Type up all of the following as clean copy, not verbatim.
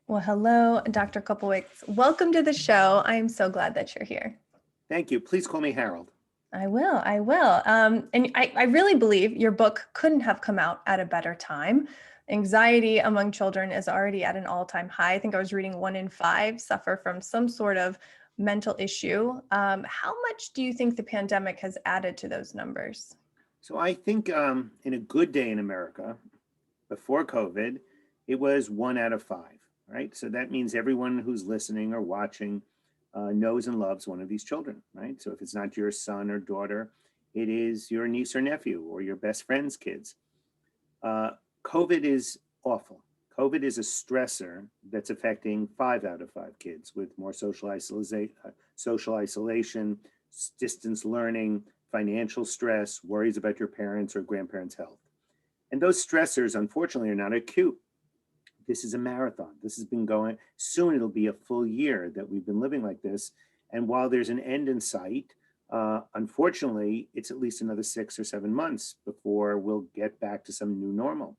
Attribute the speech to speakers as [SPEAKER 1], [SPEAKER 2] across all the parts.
[SPEAKER 1] Well, hello, Dr. Koplewicz. Welcome to the show. I am so glad that you're here.
[SPEAKER 2] Thank you. Please call me Harold.
[SPEAKER 1] I will. And I really believe your book couldn't have come out at a better time. Anxiety among children is already at an all-time high. I think I was reading 1 in 5 suffer from some sort of mental issue. How much do you think the pandemic has added to those numbers?
[SPEAKER 2] So I think in a good day in America, before COVID, it was 1 out of 5, right? So that means everyone who's listening or watching knows and loves one of these children, right? So if it's not your son or daughter, it is your niece or nephew or your best friend's kids. COVID is awful. COVID is a stressor that's affecting 5 out of 5 kids with more social isolation, distance learning, financial stress, worries about your parents' or grandparents' health. And those stressors, unfortunately, are not acute. This is a marathon. This has been going, soon it'll be a full year that we've been living like this. And while there's an end in sight, unfortunately, it's at least another 6 or 7 months before we'll get back to some new normal.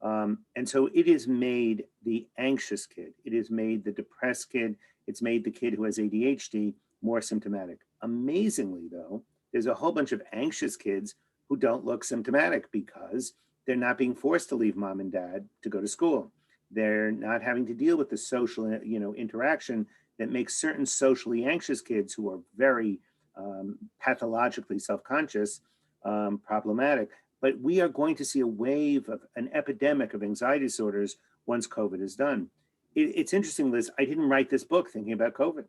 [SPEAKER 2] And so it has made the anxious kid, it has made the depressed kid, it's made the kid who has ADHD more symptomatic. Amazingly, though, there's a whole bunch of anxious kids who don't look symptomatic because they're not being forced to leave mom and dad to go to school. They're not having to deal with the social, interaction that makes certain socially anxious kids who are very pathologically self-conscious problematic. But we are going to see a wave of an epidemic of anxiety disorders once COVID is done. It's interesting, Liz, I didn't write this book thinking about COVID.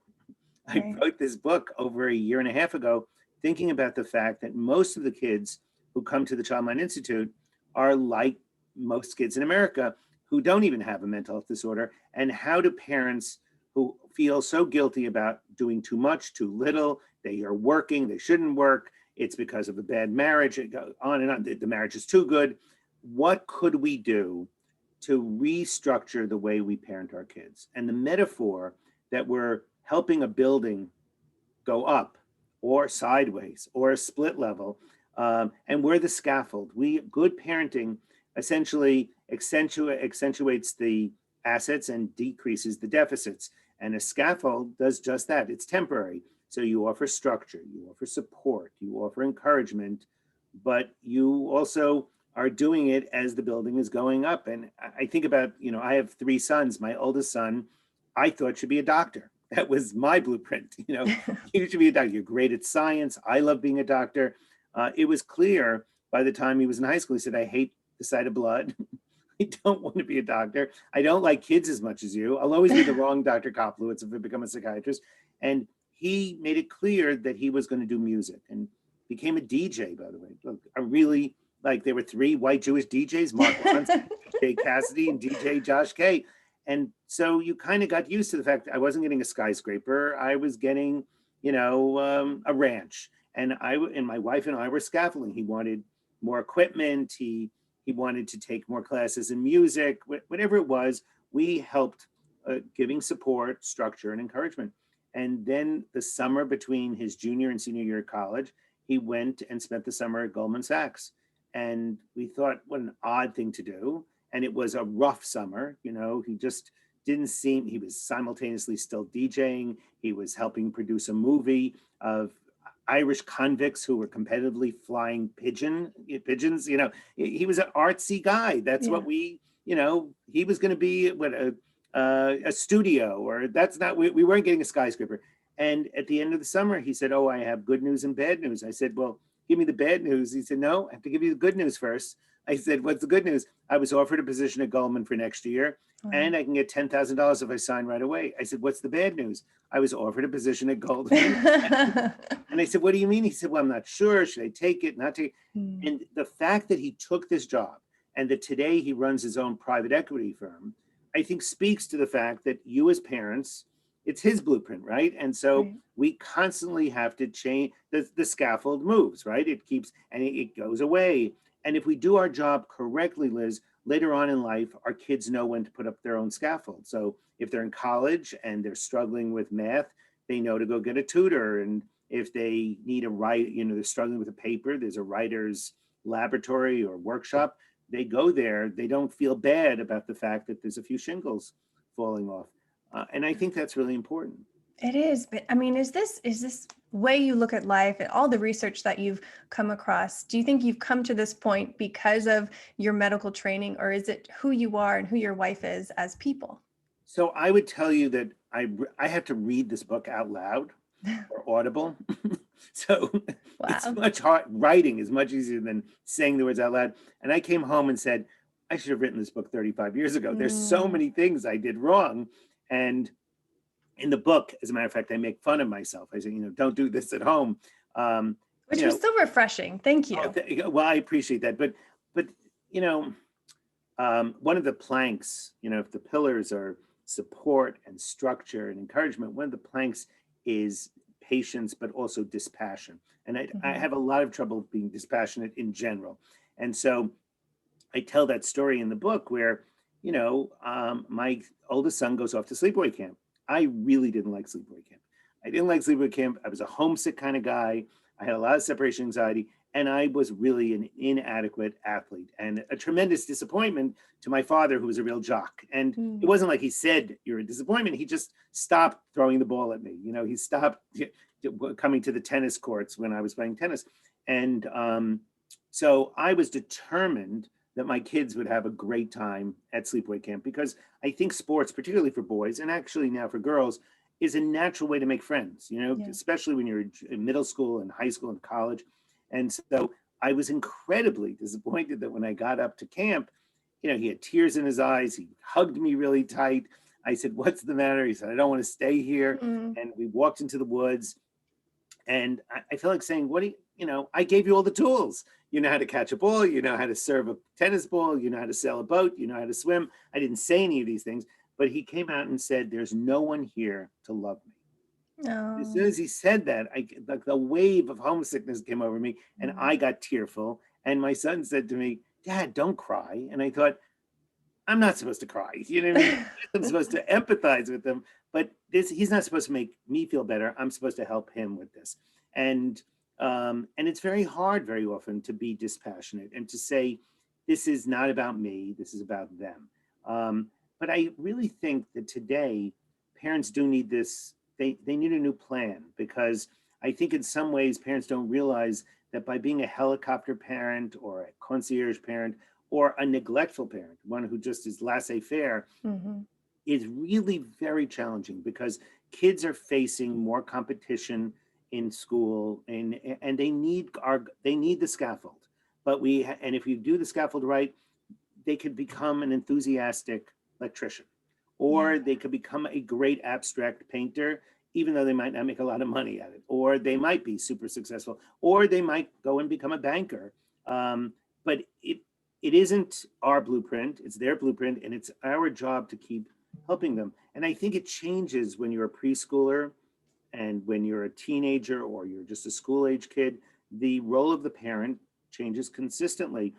[SPEAKER 2] I wrote this book over 1.5 years ago, thinking about the fact that most of the kids who come to the Child Mind Institute are like most kids in America who don't even have a mental health disorder. And how do parents who feel so guilty about doing too much, too little, they are working, they shouldn't work, it's because of a bad marriage, it goes on and on, the marriage is too good. What could we do to restructure the way we parent our kids? And the metaphor that we're helping a building go up or sideways or a split level, and we're the scaffold. Good parenting essentially accentuates the assets and decreases the deficits. And a scaffold does just that. It's temporary. So you offer structure, you offer support, you offer encouragement, but you also are doing it as the building is going up. And I think about, I have 3 sons. My oldest son, I thought should be a doctor. That was my blueprint. You should be a doctor. You're great at science. I love being a doctor. It was clear by the time he was in high school, he said, I hate the sight of blood. I don't want to be a doctor. I don't like kids as much as you. I'll always be the wrong Dr. Koplewicz if I become a psychiatrist. And he made it clear that he was going to do music and became a DJ, by the way. Look, there were 3 white Jewish DJs, Mark Ronson, DJ Cassidy, and DJ Josh K. And so you kind of got used to the fact that I wasn't getting a skyscraper. I was getting, a ranch. And my wife and I were scaffolding. He wanted more equipment. He wanted to take more classes in music, whatever it was. We helped giving support, structure, and encouragement. And then the summer between his junior and senior year of college, he went and spent the summer at Goldman Sachs. And we thought, what an odd thing to do. And it was a rough summer. He just didn't seem, he was simultaneously still DJing. He was helping produce a movie of Irish convicts who were competitively flying pigeons. He was an artsy guy. That's what he was going to be a studio, or that's not, we weren't getting a skyscraper. And at the end of the summer, he said, oh, I have good news and bad news. I said, well, give me the bad news. He said, no, I have to give you the good news first. I said, what's the good news? I was offered a position at Goldman for next year, and I can get $10,000 if I sign right away. I said, what's the bad news? I was offered a position at Goldman. And I said, what do you mean? He said, well, I'm not sure. Should I take it, not take it? And the fact that he took this job and that today he runs his own private equity firm, I think speaks to the fact that you as parents, it's his blueprint, right? And so we constantly have to change, the scaffold moves, right? It keeps, and it goes away. And if we do our job correctly, Liz, later on in life, our kids know when to put up their own scaffold. So if they're in college and they're struggling with math, they know to go get a tutor. And if they need a they're struggling with a paper, there's a writer's laboratory or workshop, they go there. They don't feel bad about the fact that there's a few shingles falling off. And I think that's really important.
[SPEAKER 1] It is, but I mean, is this way you look at life and all the research that you've come across? Do you think you've come to this point because of your medical training, or is it who you are and who your wife is as people?
[SPEAKER 2] So I would tell you that I have to read this book out loud or audible. So it's
[SPEAKER 1] Wow.
[SPEAKER 2] much hard. Writing is much easier than saying the words out loud. And I came home and said, I should have written this book 35 years ago. There's so
[SPEAKER 1] Mm,
[SPEAKER 2] many things I did wrong. And in the book, as a matter of fact, I make fun of myself. I say, don't do this at home. Um,
[SPEAKER 1] which
[SPEAKER 2] you
[SPEAKER 1] was
[SPEAKER 2] know,
[SPEAKER 1] so refreshing. Thank
[SPEAKER 2] oh,
[SPEAKER 1] you.
[SPEAKER 2] well, I appreciate that. But you know, one of the planks, if the pillars are support and structure and encouragement, one of the planks is patience, but also dispassion. And I
[SPEAKER 1] Mhm.
[SPEAKER 2] have a lot of trouble being dispassionate in general. And so I tell that story in the book where, my oldest son goes off to sleepaway camp. I really didn't like sleepaway camp. I didn't like sleepaway camp. I was a homesick kind of guy. I had a lot of separation anxiety, and I was really an inadequate athlete and a tremendous disappointment to my father, who was a real jock. And it
[SPEAKER 1] Mm.
[SPEAKER 2] wasn't like he said, "You're a disappointment." He just stopped throwing the ball at me. He stopped coming to the tennis courts when I was playing tennis. And so I was determined that my kids would have a great time at sleepaway camp, because I think sports, particularly for boys and actually now for girls, is a natural way to make friends,
[SPEAKER 1] Yeah.
[SPEAKER 2] especially when you're in middle school and high school and college. And so I was incredibly disappointed that when I got up to camp, he had tears in his eyes. He hugged me really tight. I said, "What's the matter?" He said, "I don't want to stay here."
[SPEAKER 1] Mm.
[SPEAKER 2] And we walked into the woods, and I feel like saying, "What do I gave you all the tools. You know how to catch a ball, you know how to serve a tennis ball, you know how to sail a boat, you know how to swim." I didn't say any of these things, but he came out and said, "There's no one here to love me." As soon
[SPEAKER 1] No.
[SPEAKER 2] as he said that, like the wave of homesickness came over me, and
[SPEAKER 1] Mm.
[SPEAKER 2] I got tearful. And my son said to me, "Dad, don't cry." And I thought, I'm not supposed to cry. You know what I mean? I'm supposed to empathize with him, but he's not supposed to make me feel better. I'm supposed to help him with this. And it's very hard very often to be dispassionate and to say, this is not about me, this is about them. But I really think that today parents do need this, they need a new plan, because I think in some ways parents don't realize that by being a helicopter parent or a concierge parent or a neglectful parent, one who just is laissez-faire,
[SPEAKER 1] Mhm.
[SPEAKER 2] is really very challenging, because kids are facing more competition in school, and they need the scaffold. But and if you do the scaffold right, they could become an enthusiastic electrician,
[SPEAKER 1] Yeah.
[SPEAKER 2] or they could become a great abstract painter, even though they might not make a lot of money at it, or they might be super successful, or they might go and become a banker. But it isn't our blueprint, it's their blueprint, and it's our job to keep helping them. And I think it changes when you're a preschooler and when you're a teenager or you're just a school age kid. The role of the parent changes consistently,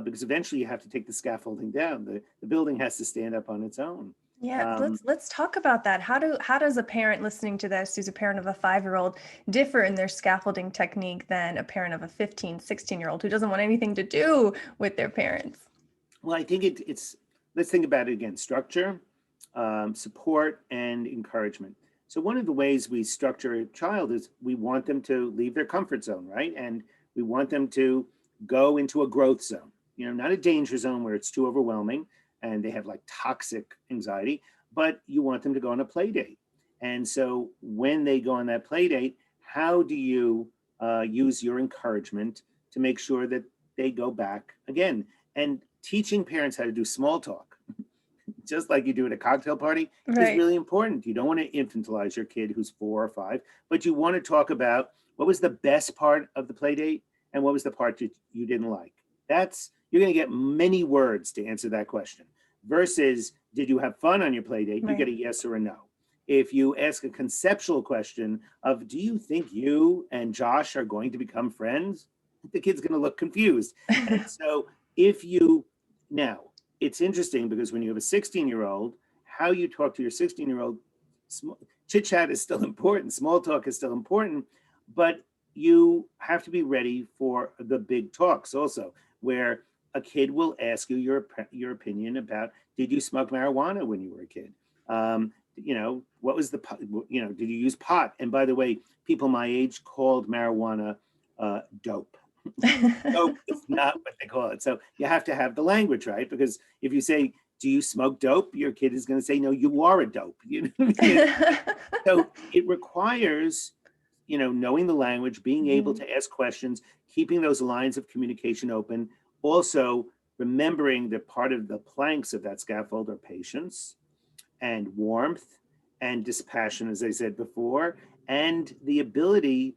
[SPEAKER 2] because eventually you have to take the scaffolding down. The building has to stand up on its own.
[SPEAKER 1] Yeah,
[SPEAKER 2] Um,
[SPEAKER 1] let's talk about that. How does a parent listening to this, who's a parent of a 5-year-old, differ in their scaffolding technique than a parent of a 15, 16-year-old who doesn't want anything to do with their parents?
[SPEAKER 2] well, I think it's, let's think about it again: structure, support, and encouragement. So, one of the ways we structure a child is we want them to leave their comfort zone, right? And we want them to go into a growth zone, not a danger zone where it's too overwhelming and they have like toxic anxiety, but you want them to go on a play date. And so, when they go on that play date, how do you use your encouragement to make sure that they go back again? And teaching parents how to do small talk, just like you do at a cocktail party, is
[SPEAKER 1] Right.
[SPEAKER 2] really important. You don't want to infantilize your kid who's 4 or 5, but you want to talk about what was the best part of the play date and what was the part that you didn't like. You're going to get many words to answer that question. Versus, did you have fun on your play date? You get
[SPEAKER 1] Right.
[SPEAKER 2] a yes or a no. If you ask a conceptual question of, do you think you and Josh are going to become friends? The kid's going to look confused. And so if you now, it's interesting because when you have a 16-year-old, how you talk to your 16-year-old, chit chat is still important, small talk is still important, but you have to be ready for the big talks also, where a kid will ask you your opinion about, did you smoke marijuana when you were a kid? You know, what was the, you know, did you use pot? And by the way, people my age called marijuana dope. Dope is not what they call it. So you have to have the language, right? Because if you say, do you smoke dope? Your kid is going to say, no, you are a dope. You know what I mean? So it requires, you know, knowing the language, being able
[SPEAKER 1] Mhm.
[SPEAKER 2] to ask questions, keeping those lines of communication open. Also remembering that part of the planks of that scaffold are patience and warmth and dispassion, as I said before, and the ability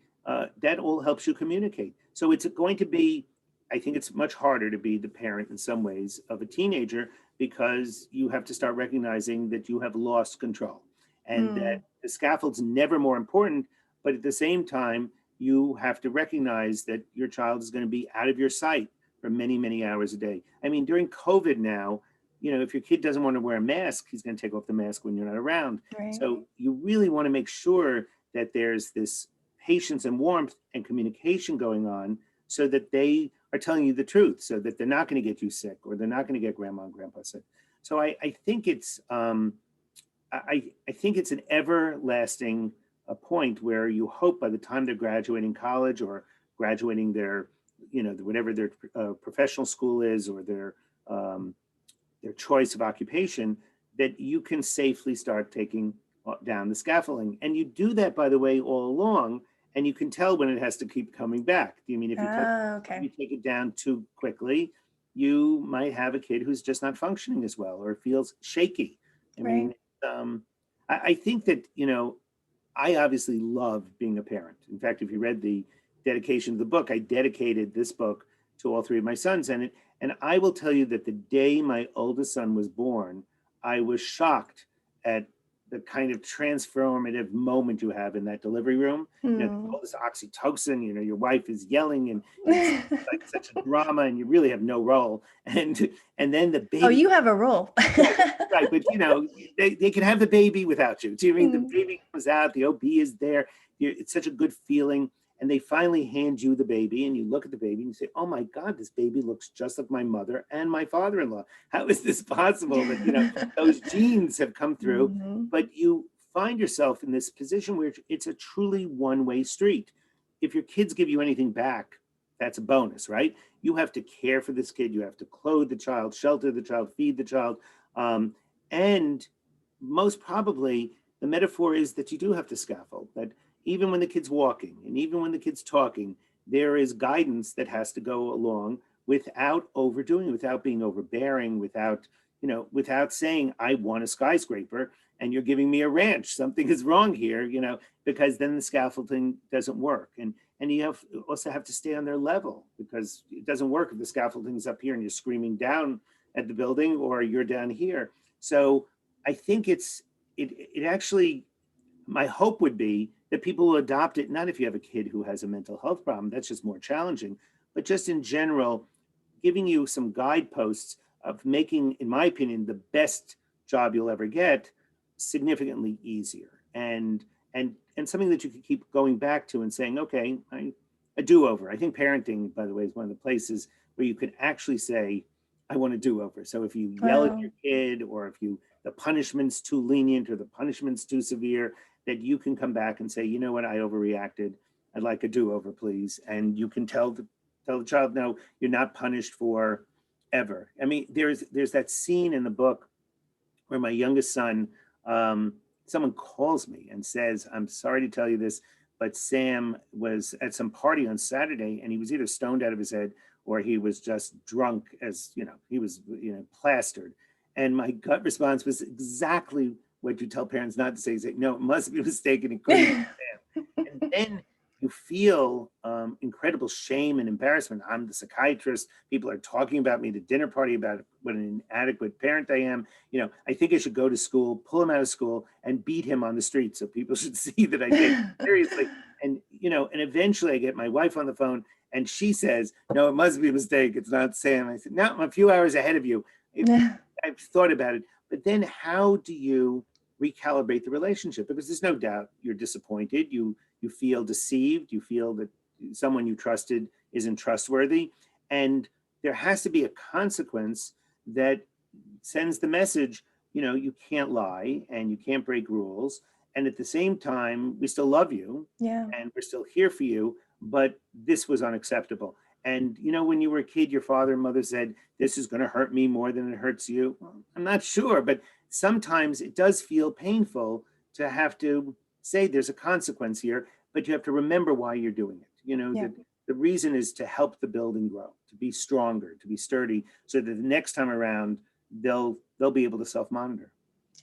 [SPEAKER 2] that all helps you communicate. So it's going to be, I think it's much harder to be the parent in some ways of a teenager because you have to start recognizing that you have lost control and that
[SPEAKER 1] Mm,
[SPEAKER 2] the scaffold's never more important. But at the same time, you have to recognize that your child is going to be out of your sight for many, many hours a day. I mean, during COVID now, you know, if your kid doesn't want to wear a mask, he's going to take off the mask when you're not around.
[SPEAKER 1] right.
[SPEAKER 2] So you really want to make sure that there's this patience and warmth and communication going on so that they are telling you the truth, so that they're not going to get you sick or they're not going to get grandma and grandpa sick. So I think it's I think it's an everlasting point where you hope by the time they're graduating college or graduating their, you know, whatever their professional school is or um, their choice of occupation, that you can safely start taking down the scaffolding. And you do that, by the way, all along, and you can tell when it has to keep coming back. I mean, if
[SPEAKER 1] Ah,
[SPEAKER 2] you
[SPEAKER 1] okay.
[SPEAKER 2] take it down too quickly, you might have a kid who's just not functioning as well or feels shaky. I
[SPEAKER 1] Right.
[SPEAKER 2] mean, um, I think that, you know, I obviously love being a parent. In fact, if you read the dedication of the book, I dedicated this book to all three of my sons. And I will tell you that the day my oldest son was born, I was shocked at the kind of transformative moment you have in that delivery room. You know,
[SPEAKER 1] Hmm.
[SPEAKER 2] all this oxytocin, you know, your wife is yelling and it's like such a drama and you really have no role. And then the
[SPEAKER 1] Oh,
[SPEAKER 2] baby,
[SPEAKER 1] you have a role.
[SPEAKER 2] right, right. But you know, they can have the baby without you. Do you mean the
[SPEAKER 1] Mm.
[SPEAKER 2] baby comes out, the OB is there. It's such a good feeling. And they finally hand you the baby and you look at the baby and you say, oh my God, this baby looks just like my mother and my father-in-law. How is this possible that, you know, those genes have come through?
[SPEAKER 1] Mhm.
[SPEAKER 2] But you find yourself in this position where it's a truly one-way street. If your kids give you anything back, that's a bonus, right? You have to care for this kid. You have to clothe the child, shelter the child, feed the child. Um, and most probably, the metaphor is that you do have to scaffold, that even when the kid's walking and even when the kid's talking, there is guidance that has to go along without overdoing, without being overbearing, without, you know, without saying, I want a skyscraper and you're giving me a ranch. Something is wrong here, you know, because then the scaffolding doesn't work. And you also have to stay on their level because it doesn't work if the scaffolding's up here and you're screaming down at the building or you're down here. So I think it actually, my hope would be that people will adopt it, not if you have a kid who has a mental health problem, that's just more challenging, but just in general, giving you some guideposts of making, in my opinion, the best job you'll ever get significantly easier. And something that you can keep going back to and saying, okay, a do-over. I think parenting, by the way, is one of the places where you can actually say, I want a do-over. So if you yell at
[SPEAKER 1] Wow.
[SPEAKER 2] your kid or if you the punishment's too lenient or the punishment's too severe, that you can come back and say, you know what, I overreacted. I'd like a do-over, please. And you can tell the child, no, you're not punished for ever. I mean, there's that scene in the book where my youngest son, someone calls me and says, I'm sorry to tell you this, but Sam was at some party on Saturday and he was either stoned out of his head or he was just drunk as, you know, he was, you know, plastered. And my gut response was exactly what you tell parents not to say. You say, no, it must be mistaken. It couldn't be Sam. And then you feel incredible shame and embarrassment. I'm the psychiatrist. People are talking about me at a dinner party about what an inadequate parent I am. You know, I think I should go to school, pull him out of school, and beat him on the street so people should see that I take it seriously. And you know, and eventually I get my wife on the phone, and she says, "No, it must be a mistake. It's not Sam." I said, "No, I'm a few hours ahead of you. I've thought about it." But then, how do you recalibrate the relationship? Because there's no doubt you're disappointed. You feel deceived. You feel that someone you trusted isn't trustworthy, and there has to be a consequence that sends the message you can't lie and you can't break rules. And at the same time, we still love you
[SPEAKER 1] Yeah.
[SPEAKER 2] and we're still here for you, but this was unacceptable. And when you were a kid, your father and mother said, this is going to hurt me more than it hurts you. Well, I'm not sure, but sometimes it does feel painful to have to say there's a consequence here, but you have to remember why you're doing it.
[SPEAKER 1] Yeah.
[SPEAKER 2] The reason is to help the building grow, to be stronger, to be sturdy, so that the next time around, they'll be able to self-monitor.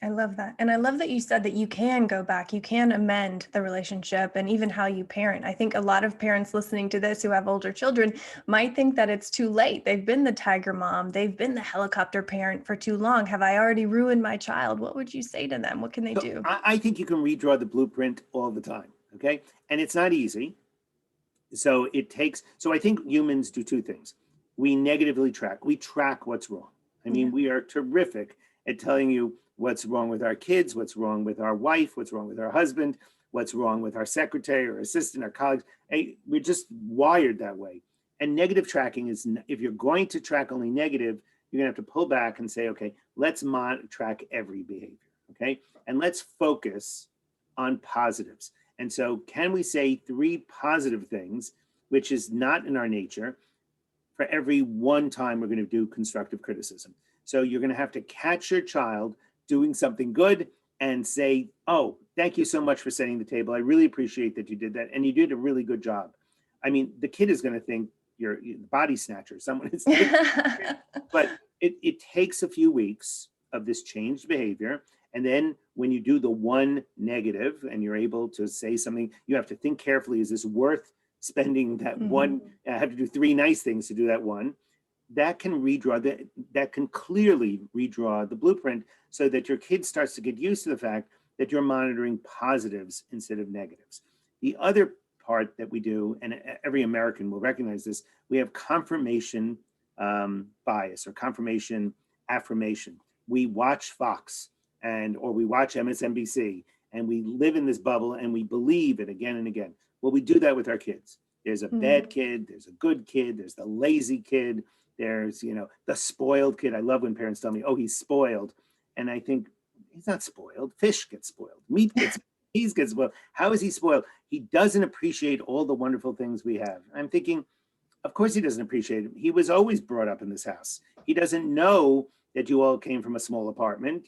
[SPEAKER 1] I love that. And I love that you said that you can go back, you can amend the relationship and even how you parent. I think a lot of parents listening to this who have older children might think that it's too late. They've been the tiger mom, they've been the helicopter parent for too long. Have I already ruined my child? What would you say to them? What can they
[SPEAKER 2] So
[SPEAKER 1] do?
[SPEAKER 2] I think you can redraw the blueprint all the time, okay? And it's not easy. So I think humans do two things. We negatively track. We track what's wrong. I mean,
[SPEAKER 1] Yeah.
[SPEAKER 2] we are terrific at telling you what's wrong with our kids, what's wrong with our wife, what's wrong with our husband, what's wrong with our secretary or assistant, our colleagues. Hey, we're just wired that way. And negative tracking is, if you're going to track only negative, you're gonna have to pull back and say, okay, let's track every behavior, okay? And let's focus on positives. And so can we say 3 positive things, which is not in our nature, for every one time we're going to do constructive criticism? So you're going to have to catch your child doing something good and say, oh, thank you so much for setting the table. I really appreciate that you did that. And you did a really good job. I mean, the kid is going to think you're the body snatcher. Someone is taking but it takes a few weeks of this changed behavior. And then when you do the one negative and you're able to say something, you have to think carefully, is this worth spending that one? I have to do 3 nice things to do that one. That can that can clearly redraw the blueprint so that your kid starts to get used to the fact that you're monitoring positives instead of negatives. The other part that we do, and every American will recognize this, we have confirmation bias or confirmation affirmation. We watch Fox or we watch MSNBC and we live in this bubble and we believe it again and again. Well, we do that with our kids. There's a bad kid, there's a good kid, there's the lazy kid, there's, the spoiled kid. I love when parents tell me, oh, he's spoiled. And I think he's not spoiled. Fish gets spoiled, meat gets cheese gets spoiled. How is he spoiled? He doesn't appreciate all the wonderful things we have. I'm thinking, of course he doesn't appreciate it. He was always brought up in this house. He doesn't know that you all came from a small apartment.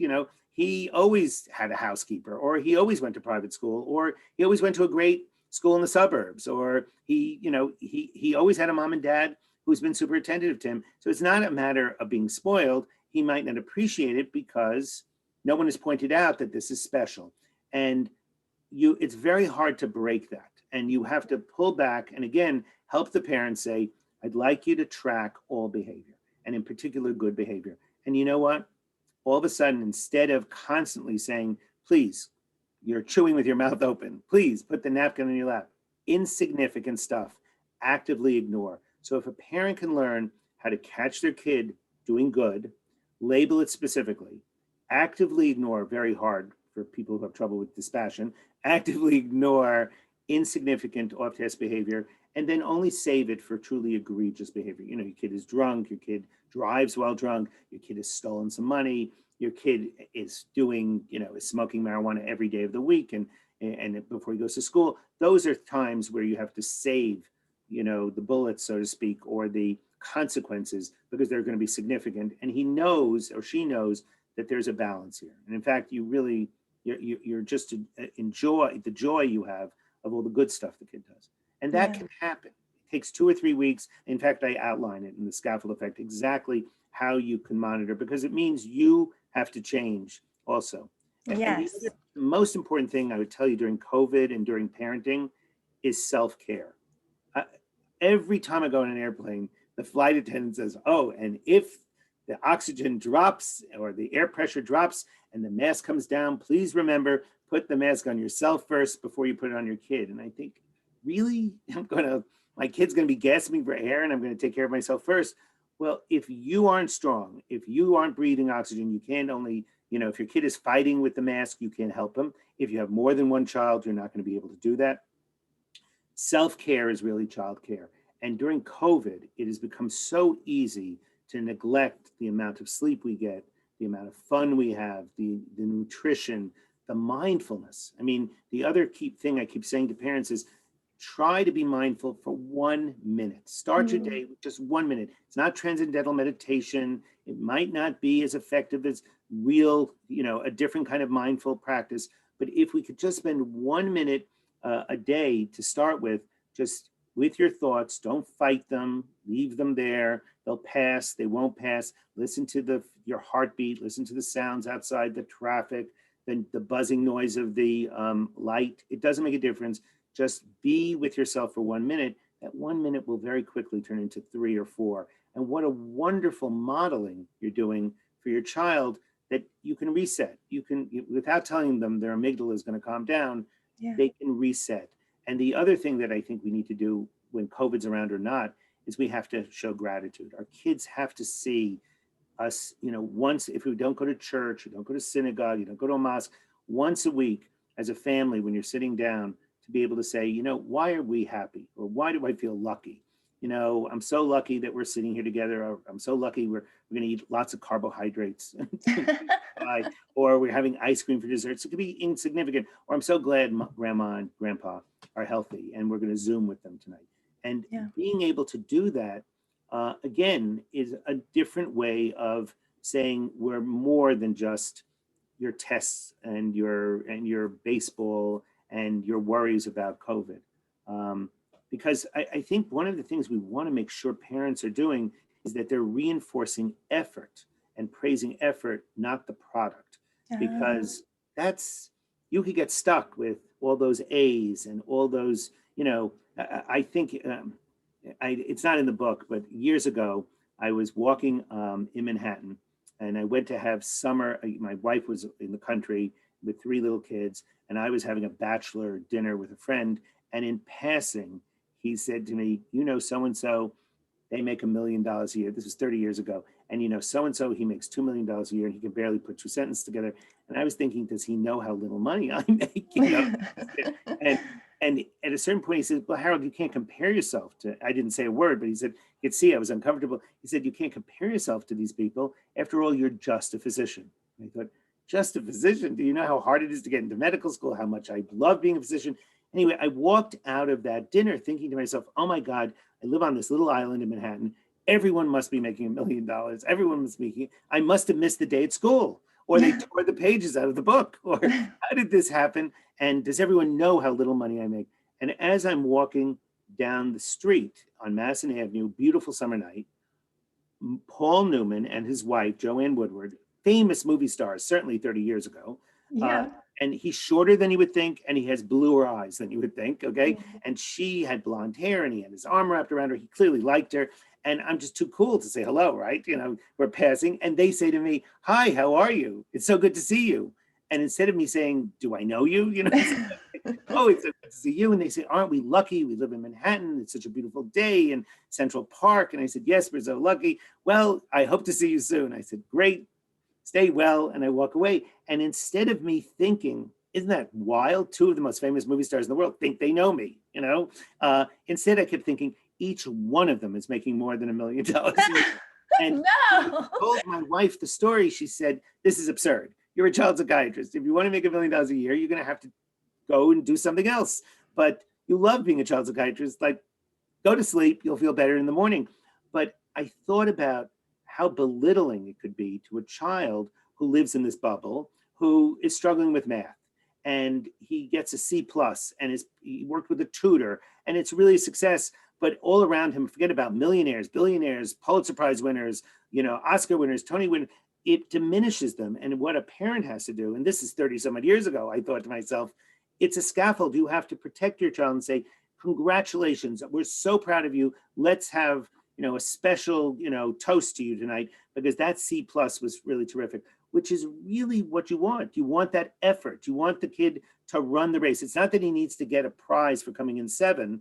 [SPEAKER 2] He always had a housekeeper, or he always went to private school, or he always went to a great school in the suburbs, or he always had a mom and dad who's been super attentive to him. So it's not a matter of being spoiled. He might not appreciate it because no one has pointed out that this is special. And it's very hard to break that. And you have to pull back and again, help the parents say, I'd like you to track all behavior, and in particular, good behavior. And you know what? All of a sudden, instead of constantly saying, please, you're chewing with your mouth open, please put the napkin in your lap, insignificant stuff, actively ignore. So if a parent can learn how to catch their kid doing good, label it specifically, actively ignore, very hard for people who have trouble with dispassion, actively ignore insignificant off-task behavior, and then only save it for truly egregious behavior. Your kid is drunk, your kid drives while drunk, your kid has stolen some money, your kid is doing, is smoking marijuana every day of the week and before he goes to school. Those are times where you have to save, the bullets, so to speak, or the consequences, because they're going to be significant. And he knows or she knows that there's a balance here. And in fact, you're just to enjoy the joy you have of all the good stuff the kid does. And that can happen. It takes 2 or 3 weeks. In fact, I outline it in the scaffold effect, exactly how you can monitor, because it means you have to change also.
[SPEAKER 1] Yes.
[SPEAKER 2] And the most important thing I would tell you during COVID and during parenting is self-care. Every time I go on an airplane, the flight attendant says, oh, and if the oxygen drops or the air pressure drops and the mask comes down, please remember, put the mask on yourself first before you put it on your kid. And I think, really? My kid's going to be gasping for air and I'm going to take care of myself first. Well, if you aren't strong, if you aren't breathing oxygen, you can't only, if your kid is fighting with the mask, you can't help them. If you have more than one child, you're not going to be able to do that. Self-care is really childcare. And during COVID, it has become so easy to neglect the amount of sleep we get the amount of fun we have, the nutrition, the mindfulness. I mean, the other key thing I keep saying to parents is try to be mindful for 1 minute. Start your day with just 1 minute. It's not transcendental meditation. It might not be as effective as real, a different kind of mindful practice. But if we could just spend 1 minute a day to start with, just with your thoughts, don't fight them, leave them there. They'll pass, they won't pass. Listen to your heartbeat, listen to the sounds outside, the traffic, the buzzing noise of the light. It doesn't make a difference. Just be with yourself for 1 minute. That 1 minute will very quickly turn into 3 or 4. And what a wonderful modeling you're doing for your child, that you can reset. You can, without telling them their amygdala is going to calm down, they can reset. And the other thing that I think we need to do when COVID's around or not is we have to show gratitude. Our kids have to see us, once, if we don't go to church, you don't go to synagogue, you don't go to a mosque, once a week as a family, when you're sitting down, to be able to say, why are we happy? Or why do I feel lucky? I'm so lucky that we're sitting here together. Or I'm so lucky we're going to eat lots of carbohydrates. Or we're having ice cream for dessert. So it could be insignificant. Or I'm so glad grandma and grandpa are healthy and we're going to Zoom with them tonight. And being able to do that, again, is a different way of saying we're more than just your tests and your baseball and your worries about COVID. Because I think one of the things we want to make sure parents are doing is that they're reinforcing effort and praising effort, not the product. Because you could get stuck with all those A's and all those, I think, it's not in the book, but years ago, I was walking in Manhattan and I went to have summer. My wife was in the country with 3 little kids, and I was having a bachelor dinner with a friend. And in passing, he said to me, so-and-so, they make $1 million a year. This was 30 years ago. And so-and-so, he makes $2 million a year and he can barely put 2 sentences together. And I was thinking, does he know how little money I make? And at a certain point he said, well, Harold, you can't compare yourself to, I didn't say a word, but he said, you could see I was uncomfortable. He said, you can't compare yourself to these people. After all, you're just a physician. And I thought, just a physician? Do you know how hard it is to get into medical school? How much I love being a physician? Anyway, I walked out of that dinner thinking to myself, oh my God, I live on this little island in Manhattan. Everyone must be making $1 million. Everyone must be making, I must have missed the day at school, or they tore the pages out of the book, or how did this happen? And does everyone know how little money I make? And as I'm walking down the street on Madison Avenue, beautiful summer night, Paul Newman and his wife, Joanne Woodward, famous movie stars, certainly 30 years ago. And he's shorter than you would think, and he has bluer eyes than you would think, okay? And she had blonde hair, and he had his arm wrapped around her. He clearly liked her. And I'm just too cool to say hello, right? We're passing, and they say to me, hi, how are you? It's so good to see you. And instead of me saying, do I know you? Oh, it's so good to see you. And they say, aren't we lucky? We live in Manhattan. It's such a beautiful day in Central Park. And I said, yes, we're so lucky. Well, I hope to see you soon. I said, great, stay well. And I walk away. And instead of me thinking, isn't that wild? 2 of the most famous movie stars in the world think they know me, Instead, I kept thinking, each one of them is making more than $1 million a year. And when I told my wife the story, she said, this is absurd. You're a child psychiatrist. If you want to make $1 million a year, you're going to have to go and do something else. But you love being a child psychiatrist. Like, go to sleep, you'll feel better in the morning. But I thought about how belittling it could be to a child who lives in this bubble, who is struggling with math. And he gets a C plus, and he worked with a tutor, and it's really a success. But all around him, forget about millionaires, billionaires, Pulitzer Prize winners, Oscar winners, Tony winners. It diminishes them. And what a parent has to do, and this is 30 some odd years ago, I thought to myself, it's a scaffold. You have to protect your child and say, congratulations, we're so proud of you. Let's have, a special, toast to you tonight, because that C plus was really terrific, which is really what you want. You want that effort. You want the kid to run the race. It's not that he needs to get a prize for coming in 7th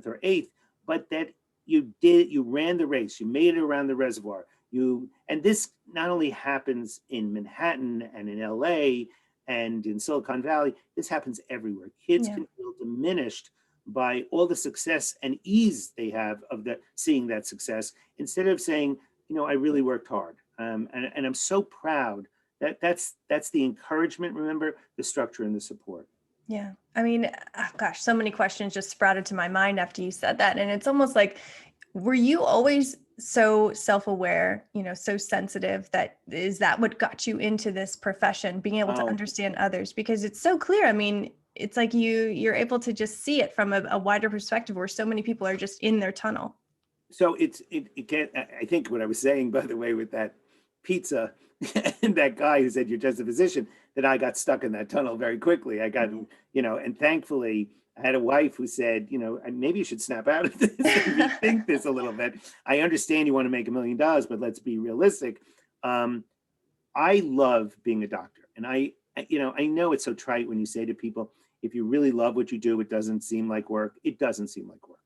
[SPEAKER 2] or 8th, but that you ran the race, you made it around the reservoir. And this not only happens in Manhattan and in LA and in Silicon Valley, this happens everywhere. Kids can feel diminished by all the success and ease they have of seeing that success, instead of saying, I really worked hard. And I'm so proud that that's the encouragement. Remember the structure and the support.
[SPEAKER 1] Yeah. I mean, gosh, so many questions just sprouted to my mind after you said that. And it's almost like, were you always so self-aware, so sensitive, that is that what got you into this profession, being able to
[SPEAKER 2] Oh,
[SPEAKER 1] understand others? Because it's so clear. I mean, it's like you're able to just see it from a wider perspective where so many people are just in their tunnel.
[SPEAKER 2] so it can't. I think what I was saying, by the way, with that pizza and that guy who said you're just a physician, that I got stuck in that tunnel very quickly. I got, and thankfully I had a wife who said, maybe you should snap out of this and rethink this a little bit. I understand you want to make $1 million, but let's be realistic. I love being a doctor, and I know it's so trite when you say to people, if you really love what you do, it doesn't seem like work. It doesn't seem like work.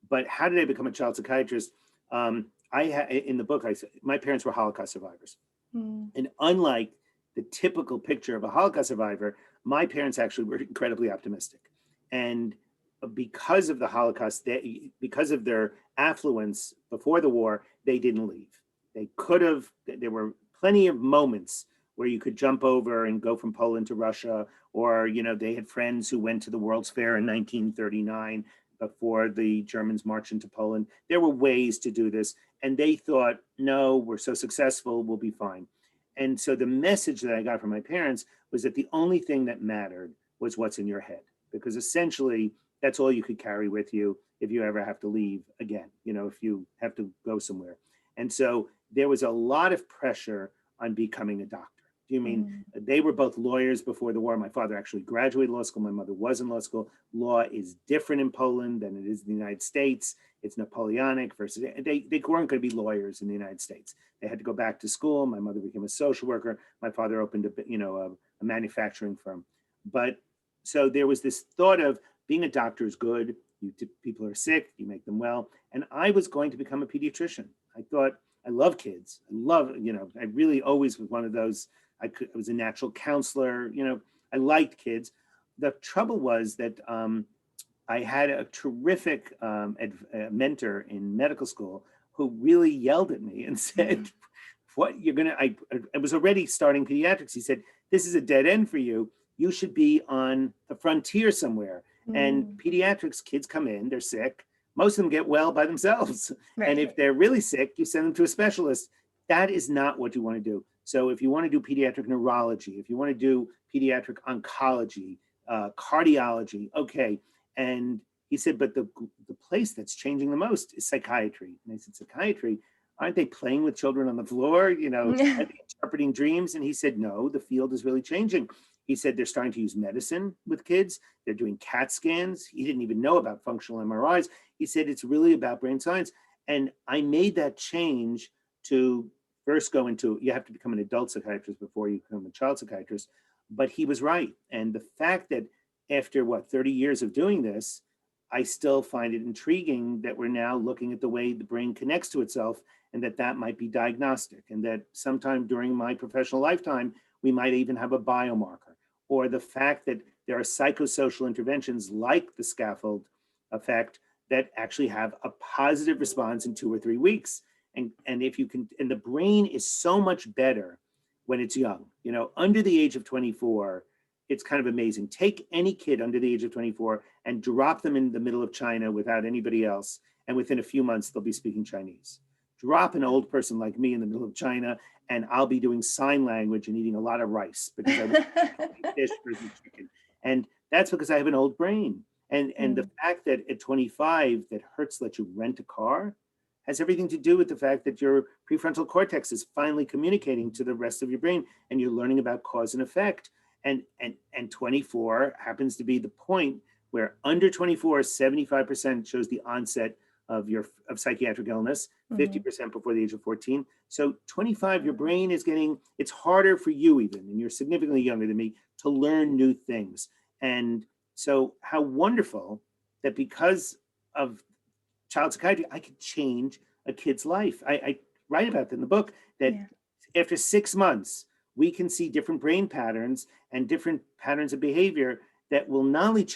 [SPEAKER 2] But how did I become a child psychiatrist? In the book, I said my parents were Holocaust survivors. And unlike the typical picture of a Holocaust survivor, my parents actually were incredibly optimistic. And because of the Holocaust, because of their affluence before the war, they didn't leave. They could have, there were plenty of moments where you could jump over and go from Poland to Russia, or, they had friends who went to the World's Fair in 1939 before the Germans marched into Poland. There were ways to do this. And they thought, no, we're so successful, we'll be fine. And so the message that I got from my parents was that the only thing that mattered was what's in your head, because essentially that's all you could carry with you if you ever have to leave again, if you have to go somewhere. And so there was a lot of pressure on becoming a doctor. Do you mean they were both lawyers before the war? My father actually graduated law school. My mother was in law school. Law is different in Poland than it is in the United States. It's Napoleonic versus, they weren't going to be lawyers in the United States. They had to go back to school. My mother became a social worker. My father opened a manufacturing firm. But so there was this thought of being a doctor is good. People are sick, you make them well. And I was going to become a pediatrician. I thought, I love kids. I really always was one of those. I was a natural counselor. I liked kids. The trouble was that I had a terrific mentor in medical school who really yelled at me and said, what you're going to, I was already starting pediatrics. He said, this is a dead end for you. You should be on the frontier somewhere. And pediatrics, kids come in, they're sick. Most of them get well by themselves. Right. And if they're really sick, you send them to a specialist. That is not what you want to do. So if you want to do pediatric neurology, if you want to do pediatric oncology, cardiology, okay. And he said, but the place that's changing the most is psychiatry. And I said, psychiatry? Aren't they playing with children on the floor? Are they interpreting dreams? And he said, no, the field is really changing. He said they're starting to use medicine with kids. They're doing CAT scans. He didn't even know about functional MRIs. He said it's really about brain science. And I made that change to first go into, you have to become an adult psychiatrist before you become a child psychiatrist. But he was right. And the fact that after 30 years of doing this, I still find it intriguing that we're now looking at the way the brain connects to itself, and that might be diagnostic, and that sometime during my professional lifetime, we might even have a biomarker, or the fact that there are psychosocial interventions like the scaffold effect that actually have a positive response in 2 or 3 weeks. And if you can, and the brain is so much better when it's young, under the age of 24, it's kind of amazing. Take any kid under the age of 24 and drop them in the middle of China without anybody else. And within a few months, they'll be speaking Chinese. Drop an old person like me in the middle of China, and I'll be doing sign language and eating a lot of rice because I was eating fish versus chicken. And that's because I have an old brain. And the fact that at 25, that Hertz lets you rent a car has everything to do with the fact that your prefrontal cortex is finally communicating to the rest of your brain, and you're learning about cause and effect. And 24 happens to be the point where under 24, 75% shows the onset of psychiatric illness, 50% before the age of 14. So 25, your brain is it's harder for you even, and you're significantly younger than me, to learn new things. And so how wonderful that because of child psychiatry, I could change a kid's life. I write about that in the book, that after 6 months, we can see different brain patterns and different patterns of behavior that will not only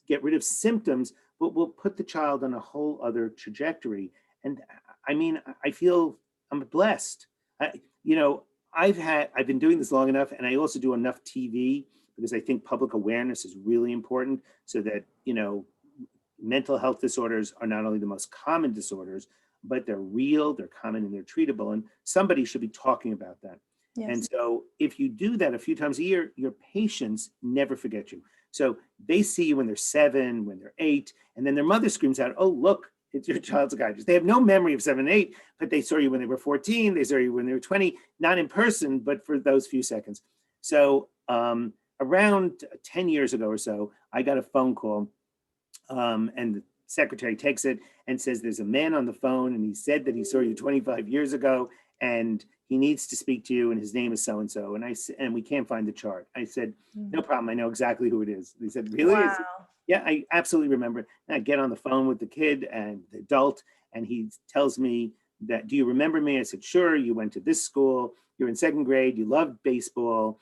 [SPEAKER 2] get rid of symptoms, but will put the child on a whole other trajectory. And I mean, I feel I'm blessed. You know, I've been doing this long enough, and I also do enough TV because I think public awareness is really important, so that, you know, mental health disorders are not only the most common disorders, but they're real, they're common, and they're treatable. And somebody should be talking about that. And
[SPEAKER 1] Yes.
[SPEAKER 2] so if you do that a few times a year, your patients never forget you. So they see you when they're 7, when they're 8, and then their mother screams out, "Oh, look, it's your child psychiatrist." They have no memory of 7 and 8, but they saw you when they were 14, they saw you when they were 20, not in person, but for those few seconds. So around 10 years ago or so, I got a phone call, and the secretary takes it and says, "There's a man on the phone, and he said that he saw you 25 years ago, and he needs to speak to you, and his name is so and so." And we can't find the chart. I said, "No problem. I know exactly who it is." They said, "Really?" I said,
[SPEAKER 1] Wow.
[SPEAKER 2] "Yeah, I absolutely remember it." And I get on the phone with the kid and the adult, and he tells me that, "Do you remember me?" I said, "Sure. You went to this school. You're in 2nd grade. You loved baseball.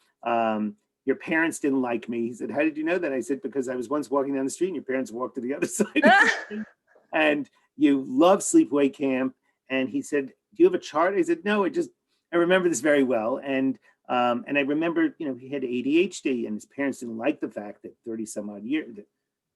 [SPEAKER 2] Your parents didn't like me." He said, "How did you know that?" I said, "Because I was once walking down the street and your parents walked to the other side of the street. And you love sleepaway camp." And he said, "Do you have a chart?" I said, "No, I remember this very well." And I remember, you know, he had ADHD, and his parents didn't like the fact that 30 some odd years,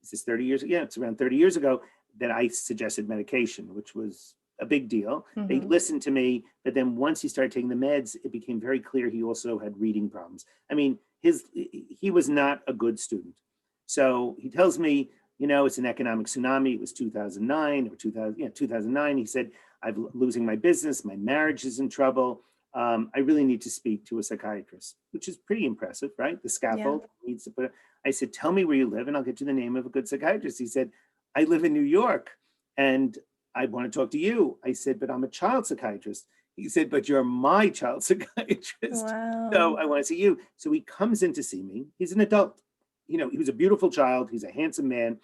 [SPEAKER 2] is this 30 years? Yeah, it's around 30 years ago that I suggested medication, which was a big deal. They
[SPEAKER 1] Mhm.
[SPEAKER 2] listened to me, but then once he started taking the meds, it became very clear he also had reading problems. I mean, he was not a good student. So he tells me, you know, it's an economic tsunami. It was 2009 or 2000, yeah, 2009. He said, "I'm losing my business. My marriage is in trouble. I really need to speak to a psychiatrist," which is pretty impressive, right? The
[SPEAKER 1] Yeah.
[SPEAKER 2] scaffold needs to put. I said, "Tell me where you live, and I'll get you the name of a good psychiatrist." He said, "I live in New York, and I want to talk to you." I said, "But I'm a child psychiatrist." He said, "But you're my child psychiatrist. So
[SPEAKER 1] Wow.
[SPEAKER 2] I want to see you." So he comes in to see me. He's an adult. You know, he was a beautiful child. He's a handsome man.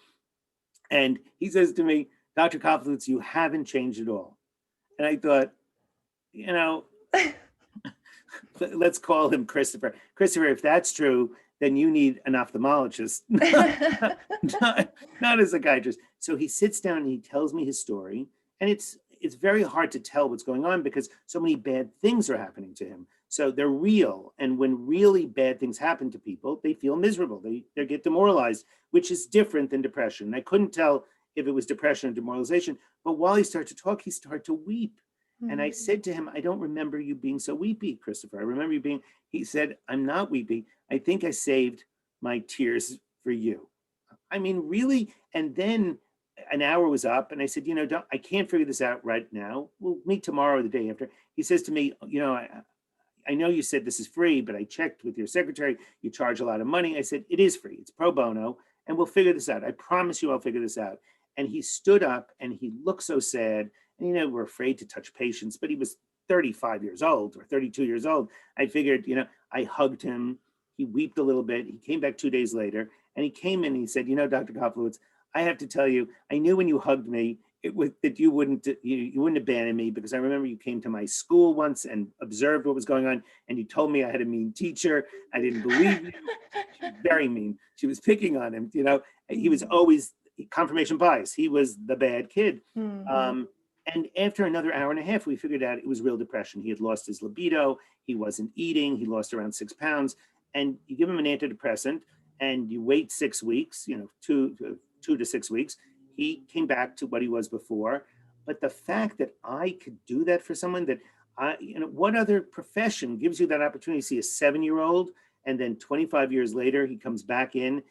[SPEAKER 2] And he says to me, "Dr. Koplewicz, you haven't changed at all." And I thought, you know, let's call him Christopher. Christopher, if that's true, then you need an ophthalmologist, not a psychiatrist. So he sits down and he tells me his story, and it's very hard to tell what's going on because so many bad things are happening to him. So they're real, and when really bad things happen to people, they feel miserable. They get demoralized, which is different than depression. And I couldn't tell if it was depression or demoralization, but while he started to talk, he started to weep. And I
[SPEAKER 1] Mhm.
[SPEAKER 2] said to him, "I don't remember you being so weepy, Christopher. I remember you being," he said, "I'm not weepy. I think I saved my tears for you." I mean, really? And then an hour was up, and I said, don't, "I can't figure this out right now. We'll meet tomorrow or the day after." He says to me, I know you said this is free, but I checked with your secretary. You charge a lot of money." I said, "It is free. It's pro bono, and we'll figure this out. I promise you I'll figure this out." And he stood up and he looked so sad. And, we're afraid to touch patients, but he was 35 years old or 32 years old. I figured, I hugged him. He wept a little bit. He came back 2 days later, and he came in and he said, "Dr. Koplewicz, I have to tell you, I knew when you hugged me, it was that you wouldn't abandon me, because I remember you came to my school once and observed what was going on, and you told me I had a mean teacher. I didn't believe you." She was very mean. She was picking on him. He was
[SPEAKER 1] Mhm.
[SPEAKER 2] always confirmation bias. He was the bad kid.
[SPEAKER 1] Mhm.
[SPEAKER 2] Um, and after another hour and a half, we figured out it was real depression. He had lost his libido. He wasn't eating. He lost around 6 pounds. And you give him an antidepressant, and you wait 6 weeks, 2 to 6 weeks. He came back to what he was before. But the fact that I could do that for someone that what other profession gives you that opportunity to see a 7-year-old, and then 25 years later, he comes back in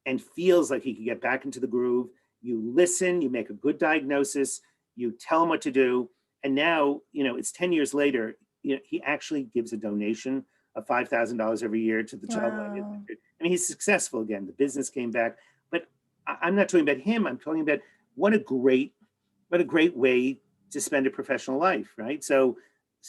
[SPEAKER 2] and feels like he could get back into the groove. You listen, you make a good diagnosis, you tell him what to do. And now, it's 10 years later, he actually gives a donation of $5,000 every year to the Child Light
[SPEAKER 1] Wow.
[SPEAKER 2] Institute. I mean, he's successful again. The business came back. But I'm not talking about him. I'm talking about what a great, what a great way to spend a professional life, right? So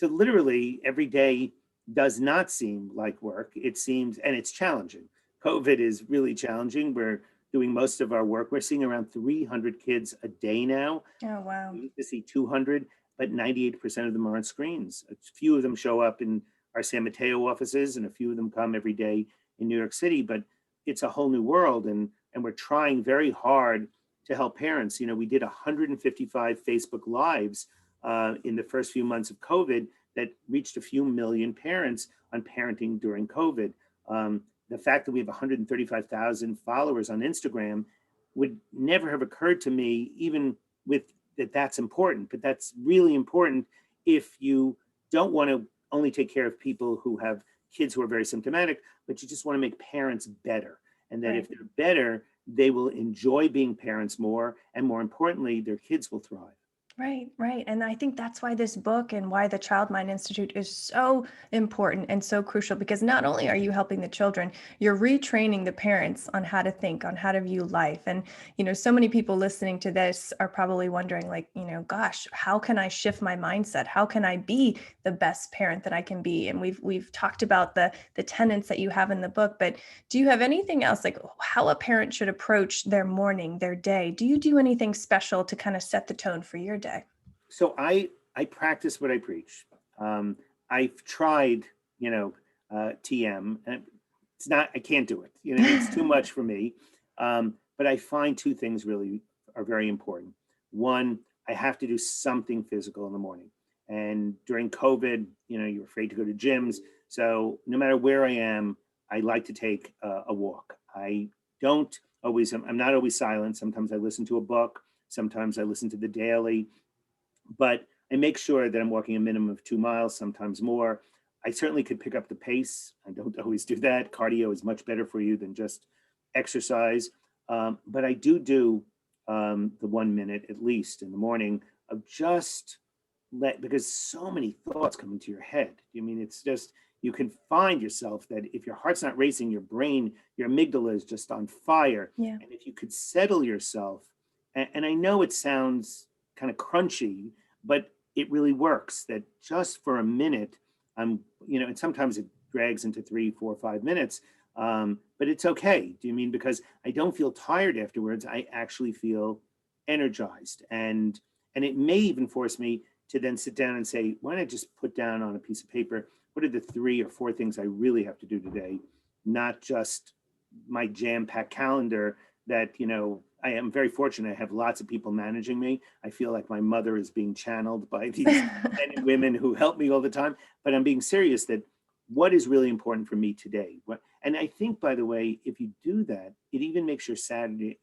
[SPEAKER 2] literally every day does not seem like work. It seems, and it's challenging. COVID is really challenging. We're doing most of our work. We're seeing around 300 kids a day now.
[SPEAKER 1] Oh,
[SPEAKER 2] We
[SPEAKER 1] wow.
[SPEAKER 2] used to see 200, but 98% of them are on screens. A few of them show up in our San Mateo offices, and a few of them come every day in New York City. But it's a whole new world, and we're trying very hard to help parents. We did 155 Facebook Lives in the first few months of COVID, that reached a few million parents on parenting during COVID. The fact that we have 135,000 followers on Instagram would never have occurred to me, even with that that's important, but that's really important if you don't want to only take care of people who have kids who are very symptomatic, but you just want to make parents better. And that
[SPEAKER 1] Right.
[SPEAKER 2] if they're better, they will enjoy being parents more, and more importantly, their kids will thrive.
[SPEAKER 1] Right, right. And I think that's why this book and why the Child Mind Institute is so important and so crucial, because not only are you helping the children, you're retraining the parents on how to think, on how to view life. And, so many people listening to this are probably wondering, like, gosh, how can I shift my mindset? How can I be the best parent that I can be? And we've talked about the tenets that you have in the book, but do you have anything else, like how a parent should approach their morning, their day? Do you do anything special to kind of set the tone for your day?
[SPEAKER 2] So I practice what I preach. I've tried, TM, and it's not. I can't do it. It's too much for me. But I find two things really are very important. One, I have to do something physical in the morning. And during COVID, you're afraid to go to gyms. So no matter where I am, I like to take a walk. I don't always. I'm not always silent. Sometimes I listen to a book. Sometimes I listen to the daily, but I make sure that I'm walking a minimum of 2 miles, sometimes more. I certainly could pick up the pace. I don't always do that. Cardio is much better for you than just exercise. But I do the 1 minute at least in the morning of just because so many thoughts come into your head. It's just, you can find yourself that if your heart's not racing, your brain, your amygdala is just on fire.
[SPEAKER 1] Yeah.
[SPEAKER 2] And if you could settle yourself, and I know it sounds kind of crunchy, but it really works, that just for a minute, and sometimes it drags into 3, 4, 5 minutes, but it's okay. Because I don't feel tired afterwards. I actually feel energized. And it may even force me to then sit down and say, why don't I just put down on a piece of paper, what are the 3 or 4 things I really have to do today? Not just my jam-packed calendar that, I am very fortunate. I have lots of people managing me. I feel like my mother is being channeled by these men and women who help me all the time. But I'm being serious, that what is really important for me today? And I think, by the way, if you do that, it even makes your Saturday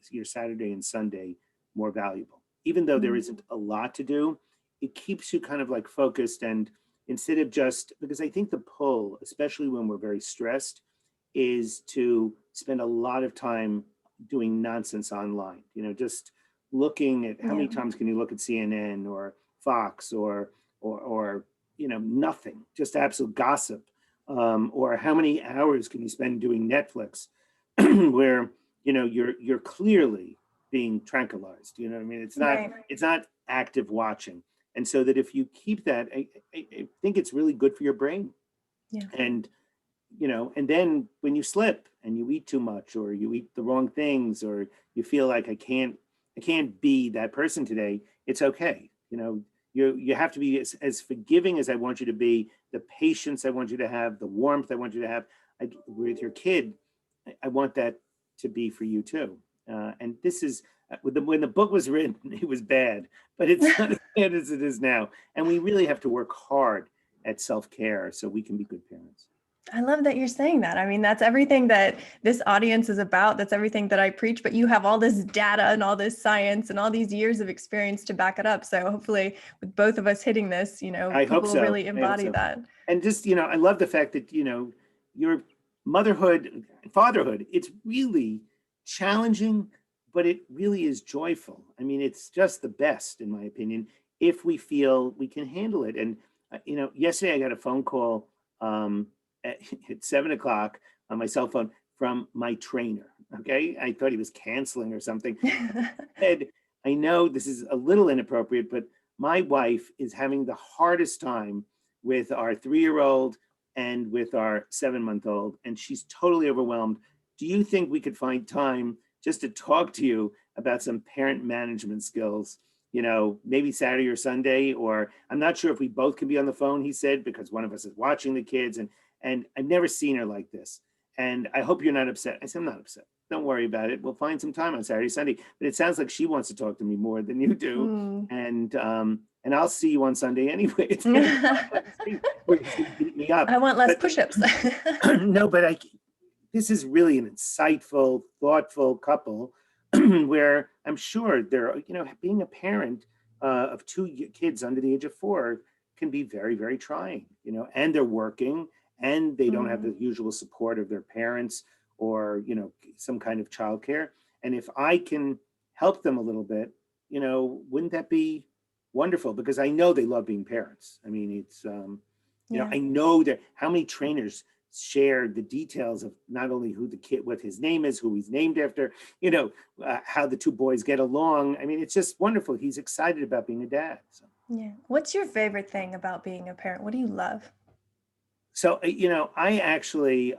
[SPEAKER 2] and Sunday more valuable. Even though there isn't a lot to do, it keeps you kind of like focused. And instead of just, because I think the pull, especially when we're very stressed, is to spend a lot of time doing nonsense online, just looking at how many times can you look at CNN or Fox or nothing, just absolute gossip, or how many hours can you spend doing Netflix, where you're clearly being tranquilized. It's not
[SPEAKER 1] Right.
[SPEAKER 2] it's not active watching, and so that if you keep that, I think it's really good for your brain.
[SPEAKER 1] Yeah.
[SPEAKER 2] And and then when you slip and you eat too much, or you eat the wrong things, or you feel like I can't be that person today, it's okay. You have to be as forgiving as I want you to be, the patience I want you to have, the warmth I want you to have. With your kid, I want that to be for you too. And this is, when the book was written, it was bad, but it's not as bad as it is now. And we really have to work hard at self-care so we can be good parents.
[SPEAKER 1] I love that you're saying that. I mean, that's everything that this audience is about. That's everything that I preach, but you have all this data and all this science and all these years of experience to back it up. So hopefully with both of us hitting this,
[SPEAKER 2] I hope
[SPEAKER 1] people will
[SPEAKER 2] so.
[SPEAKER 1] really
[SPEAKER 2] I hope
[SPEAKER 1] embody
[SPEAKER 2] so.
[SPEAKER 1] that.
[SPEAKER 2] And just, I love the fact that, your motherhood, fatherhood, it's really challenging, but it really is joyful. It's just the best, in my opinion, if we feel we can handle it. And, yesterday I got a phone call at, at 7 o'clock on my cell phone from my trainer. Okay. I thought he was canceling or something. Said, I know this is a little inappropriate, but my wife is having the hardest time with our 3-year-old and with our 7-month-old, and she's totally overwhelmed. Do you think we could find time just to talk to you about some parent management skills? Maybe Saturday or Sunday, or I'm not sure if we both can be on the phone, he said, because one of us is watching the kids, and I've never seen her like this. And I hope you're not upset. I said, I'm not upset. Don't worry about it. We'll find some time on Saturday, Sunday. But it sounds like she wants to talk to me more than you do.
[SPEAKER 1] Mm.
[SPEAKER 2] and I'll see you on Sunday anyway. It's going to be where he's going to beat me up.
[SPEAKER 1] I want less
[SPEAKER 2] But
[SPEAKER 1] push-ups.
[SPEAKER 2] no, but this is really an insightful, thoughtful couple where I'm sure they're, being a parent of two kids under the age of 4 can be very, very trying, and they're working and they don't have the usual support of their parents or, some kind of childcare. And if I can help them a little bit, wouldn't that be wonderful? Because I know they love being parents. I mean, it's, I know that how many trainers share the details of not only who the kid, what his name is, who he's named after, how the two boys get along. I mean, it's just wonderful. He's excited about being a dad. So.
[SPEAKER 1] Yeah. What's your favorite thing about being a parent? What do you love?
[SPEAKER 2] So, I actually,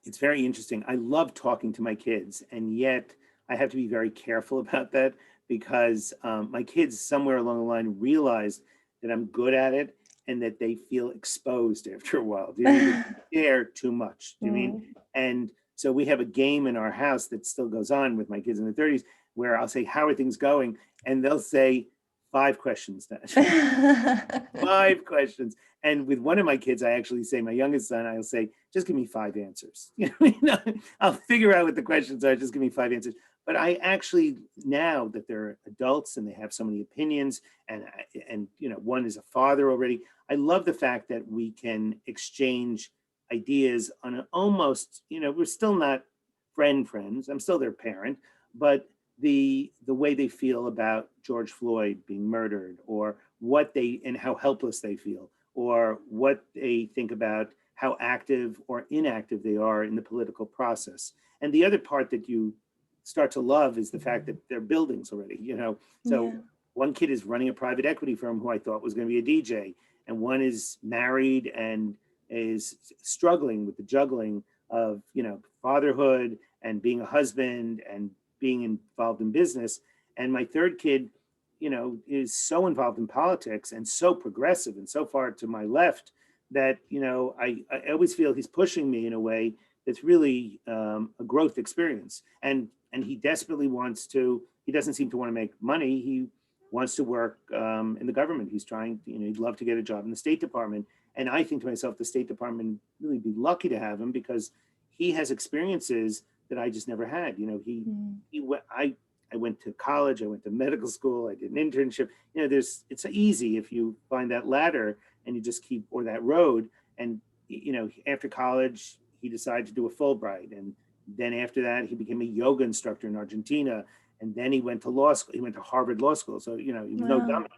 [SPEAKER 2] it's very interesting. I love talking to my kids, and yet I have to be very careful about that because my kids somewhere along the line realized that I'm good at it and that they feel exposed after a while. Do you mean they share too much? Do you mean? And so we have a game in our house that still goes on with my kids in their 30s where I'll say, how are things going? And they'll say, 5 questions, Dad. 5 questions. And with one of my kids, I actually say, my youngest son, I'll say, just give me 5 answers. I'll figure out what the questions are, just give me 5 answers. But I actually, now that they're adults and they have so many opinions and one is a father already, I love the fact that we can exchange ideas on an almost, we're still not friends. I'm still their parent, but the way they feel about George Floyd being murdered, or what they and how helpless they feel, or what they think about how active or inactive they are in the political process. And the other part that you start to love is the fact that they're buildings already, So one kid is running a private equity firm who I thought was going to be a DJ, and one is married and is struggling with the juggling of, fatherhood and being a husband and being involved in business. And my third kid, is so involved in politics and so progressive and so far to my left that, I always feel he's pushing me in a way that's really a growth experience. And he desperately wants to, he doesn't seem to want to make money. He wants to work in the government. He's trying, he'd love to get a job in the State Department. And I think to myself, the State Department really be lucky to have him because he has experiences that I just never had. I went to college, I went to medical school, I did an internship. It's easy if you find that ladder and you just keep, or that road. And, after college, he decided to do a Fulbright. And then after that, he became a yoga instructor in Argentina. And then he went to law school. He went to Harvard Law School. So, he was no dummy.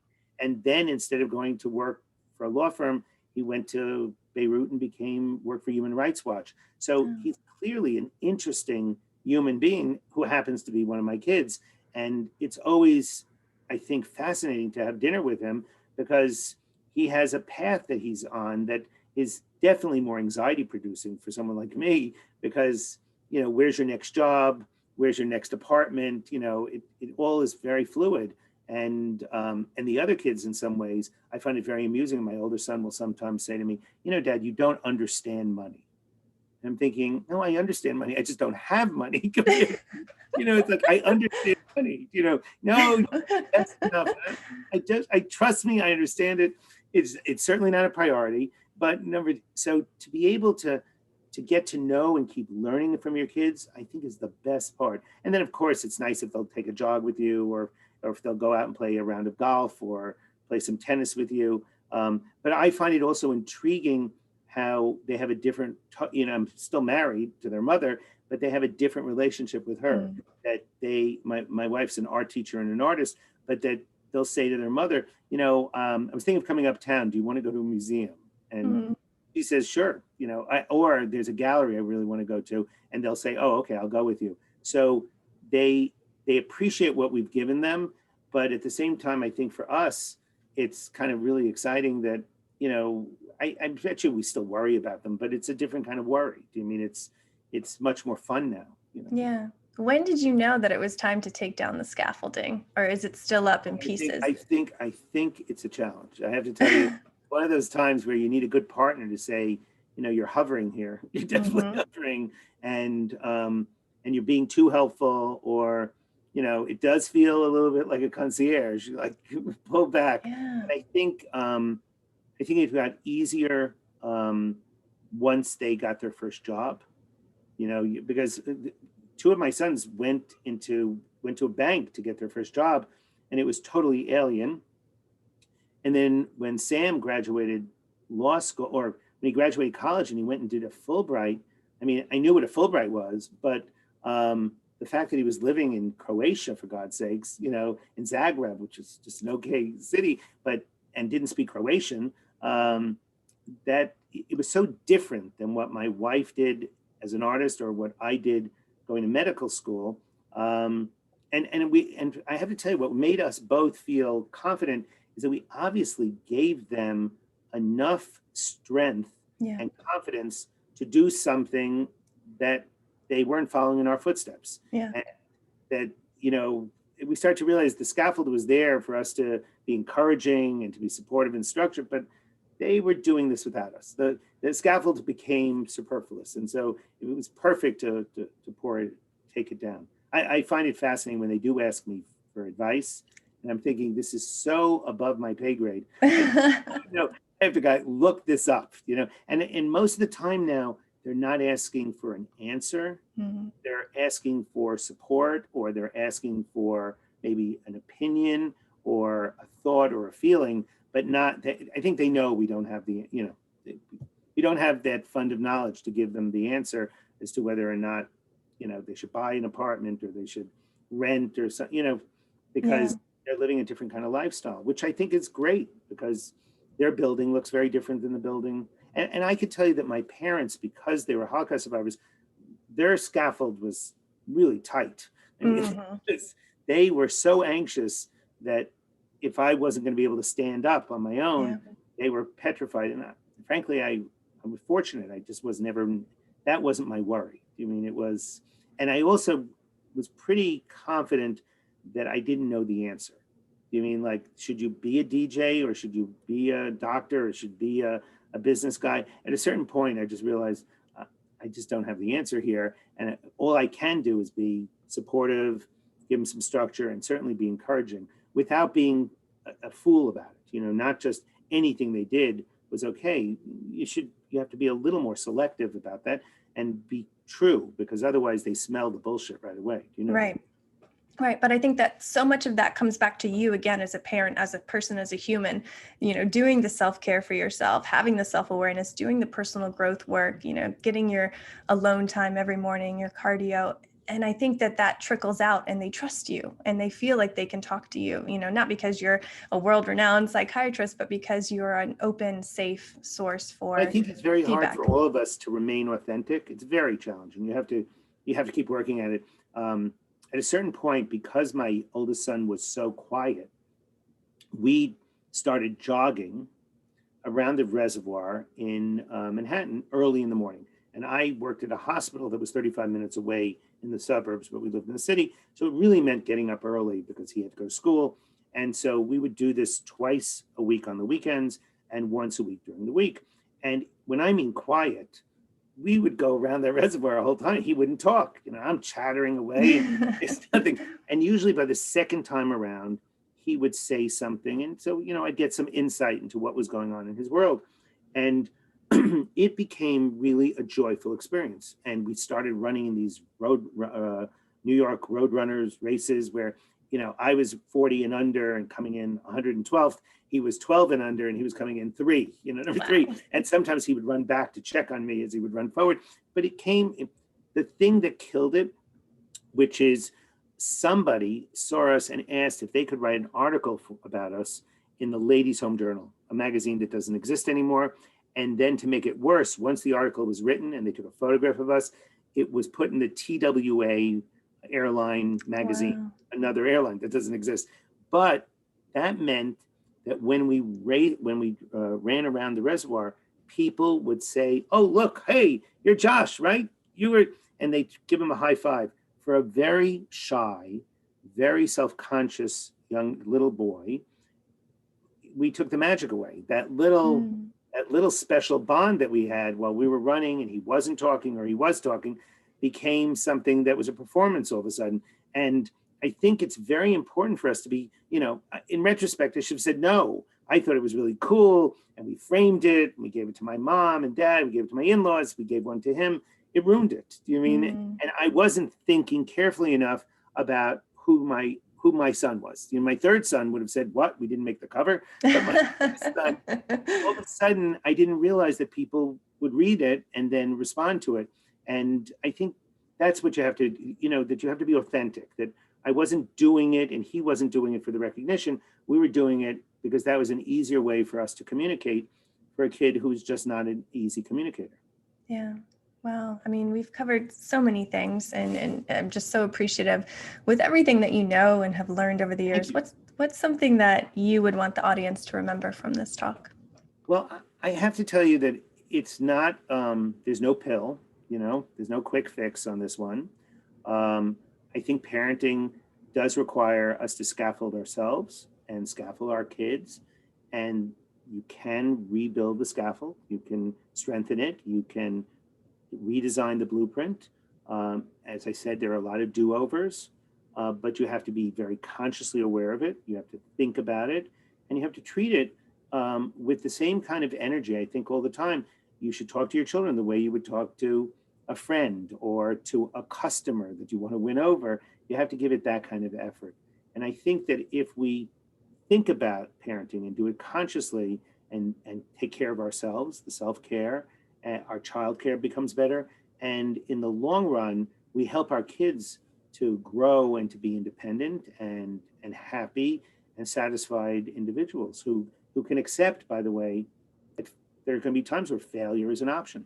[SPEAKER 2] And then instead of going to work for a law firm, he went to Beirut and worked for Human Rights Watch. So he's clearly an interesting human being who happens to be one of my kids. And it's always, I think, fascinating to have dinner with him because he has a path that he's on that is definitely more anxiety producing for someone like me because, where's your next job? Where's your next apartment? It all is very fluid. And the other kids, in some ways, I find it very amusing. My older son will sometimes say to me, Dad, you don't understand money. And I'm thinking, no, I understand money. I just don't have money. It's like, I understand money, no, that's enough. I trust me. I understand it. It's certainly not a priority, but so to be able to get to know and keep learning from your kids, I think is the best part. And then of course it's nice if they'll take a jog with you or if they'll go out and play a round of golf or play some tennis with you. But I find it also intriguing how they have a different, I'm still married to their mother, but they have a different relationship with her. That my wife's an art teacher and an artist, but that they'll say to their mother, I was thinking of coming uptown. Do you want to go to a museum? And she says, sure. Or there's a gallery I really want to go to. And they'll say, oh, okay, I'll go with you. So they appreciate what we've given them. But at the same time, I think for us, it's kind of really exciting that, I bet you we still worry about them, but it's a different kind of worry. Do you mean it's much more fun now?
[SPEAKER 1] Yeah. When did you know that it was time to take down the scaffolding, or is it still up in pieces?
[SPEAKER 2] I think it's a challenge. I have to tell you, one of those times where you need a good partner to say, you're hovering here. You're definitely hovering, and you're being too helpful, or you know, it does feel a little bit like a concierge, like pull back.
[SPEAKER 1] Yeah.
[SPEAKER 2] And I think it got easier once they got their first job, you know, because two of my sons went to a bank to get their first job, and it was totally alien. And then when Sam graduated law school, or when he graduated college and he went and did a Fulbright, I mean, I knew what a Fulbright was, but the fact that he was living in Croatia, for God's sakes, you know, in Zagreb, which is just an okay city, and didn't speak Croatian, that it was so different than what my wife did as an artist or what I did going to medical school. And I have to tell you, what made us both feel confident is that we obviously gave them enough strength and confidence to do something that they weren't following in our footsteps.
[SPEAKER 1] Yeah.
[SPEAKER 2] And that, you know, we start to realize the scaffold was there for us to be encouraging and to be supportive and structured, but they were doing this without us. The scaffold became superfluous. And so it was perfect to take it down. I find it fascinating when they do ask me for advice, and I'm thinking, this is so above my pay grade. You know, I have to go look this up, you know, and most of the time now, they're not asking for an answer. Mm-hmm. They're asking for support, or they're asking for maybe an opinion or a thought or a feeling, but not, I think they know we don't have the, you know, we don't have that fund of knowledge to give them the answer as to whether or not, you know, they should buy an apartment or they should rent or something, you know, because they're living a different kind of lifestyle, which I think is great because their building looks very different than the building. And I could tell you that my parents, because they were Holocaust survivors, their scaffold was really tight. And they were so anxious that if I wasn't going to be able to stand up on my own, they were petrified. And frankly, I was fortunate. I just was never, that wasn't my worry. I mean, it was, and I also was pretty confident that I didn't know the answer. You mean, like, should you be a DJ or should you be a doctor or should be a business guy? At a certain point, I just realized I just don't have the answer here. And all I can do is be supportive, give them some structure, and certainly be encouraging without being a fool about it. You know, not just anything they did was okay. You have to be a little more selective about that and be true, because otherwise they smell the bullshit right away. You know?
[SPEAKER 1] Right. Right. But I think that so much of that comes back to you again, as a parent, as a person, as a human, you know, doing the self-care for yourself, having the self-awareness, doing the personal growth work, you know, getting your alone time every morning, your cardio. And I think that trickles out and they trust you and they feel like they can talk to you, you know, not because you're a world-renowned psychiatrist, but because you're an open, safe source for
[SPEAKER 2] I think it's very
[SPEAKER 1] feedback.
[SPEAKER 2] hard for all of us to remain authentic. It's very challenging. You have to keep working at it. At a certain point, because my oldest son was so quiet, we started jogging around the reservoir in Manhattan early in the morning. And I worked at a hospital that was 35 minutes away in the suburbs, but we lived in the city. So it really meant getting up early because he had to go to school. And so we would do this twice a week on the weekends and once a week during the week. And when I mean quiet, we would go around that reservoir the whole time. He wouldn't talk. You know, I'm chattering away. It's nothing. And usually by the second time around, he would say something. And so, you know, I'd get some insight into what was going on in his world. And it became really a joyful experience. And we started running in these New York Roadrunners races where, you know, I was 40 and under and coming in 112th. He was 12 and under and he was coming in 3, you know, number 3. And sometimes he would run back to check on me as he would run forward. But the thing that killed it, which is somebody saw us and asked if they could write an article about us in the Ladies' Home Journal, a magazine that doesn't exist anymore. And then to make it worse, once the article was written and they took a photograph of us, it was put in the TWA airline magazine, another airline that doesn't exist. But that meant that when we ran around the reservoir, people would say, "Oh, look, hey, you're Josh, right? You were," and they give him a high five. For a very shy, very self-conscious little boy, we took the magic away. That little special bond that we had while we were running and he wasn't talking or he was talking became something that was a performance all of a sudden. And I think it's very important for us to be, in retrospect, I should have said no. I thought it was really cool, and we framed it, and we gave it to my mom and dad, we gave it to my in-laws, we gave one to him. It ruined it. Do you mean? And I wasn't thinking carefully enough about who my son was. My third son would have said, "What? We didn't make the cover." But my son, all of a sudden, I didn't realize that people would read it and then respond to it. And I think that's what you have to, that you have to be authentic. That I wasn't doing it, and he wasn't doing it for the recognition. We were doing it because that was an easier way for us to communicate for a kid who's just not an easy communicator.
[SPEAKER 1] Yeah. Well, I mean, we've covered so many things, and I'm just so appreciative with everything that you know and have learned over the years. What's something that you would want the audience to remember from this talk?
[SPEAKER 2] Well, I have to tell you that it's not, there's no pill, there's no quick fix on this one. I think parenting does require us to scaffold ourselves and scaffold our kids. And you can rebuild the scaffold. You can strengthen it. You can redesign the blueprint. As I said, there are a lot of do-overs, but you have to be very consciously aware of it. You have to think about it, and you have to treat it with the same kind of energy. I think all the time you should talk to your children the way you would talk to a friend or to a customer that you want to win over. You have to give it that kind of effort. And I think that if we think about parenting and do it consciously and take care of ourselves, the self-care, our child care becomes better. And in the long run, we help our kids to grow and to be independent and happy and satisfied individuals who can accept, by the way, that there are going to be times where failure is an option.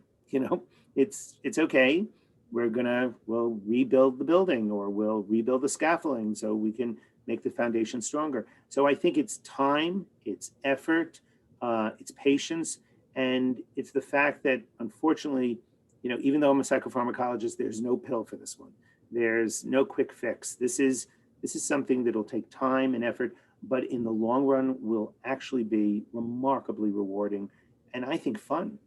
[SPEAKER 2] It's okay. We'll rebuild the building, or we'll rebuild the scaffolding so we can make the foundation stronger. So I think it's time, it's effort, it's patience, and it's the fact that, unfortunately, even though I'm a psychopharmacologist, there's no pill for this one. There's no quick fix. This is something that'll take time and effort, but in the long run will actually be remarkably rewarding and I think fun.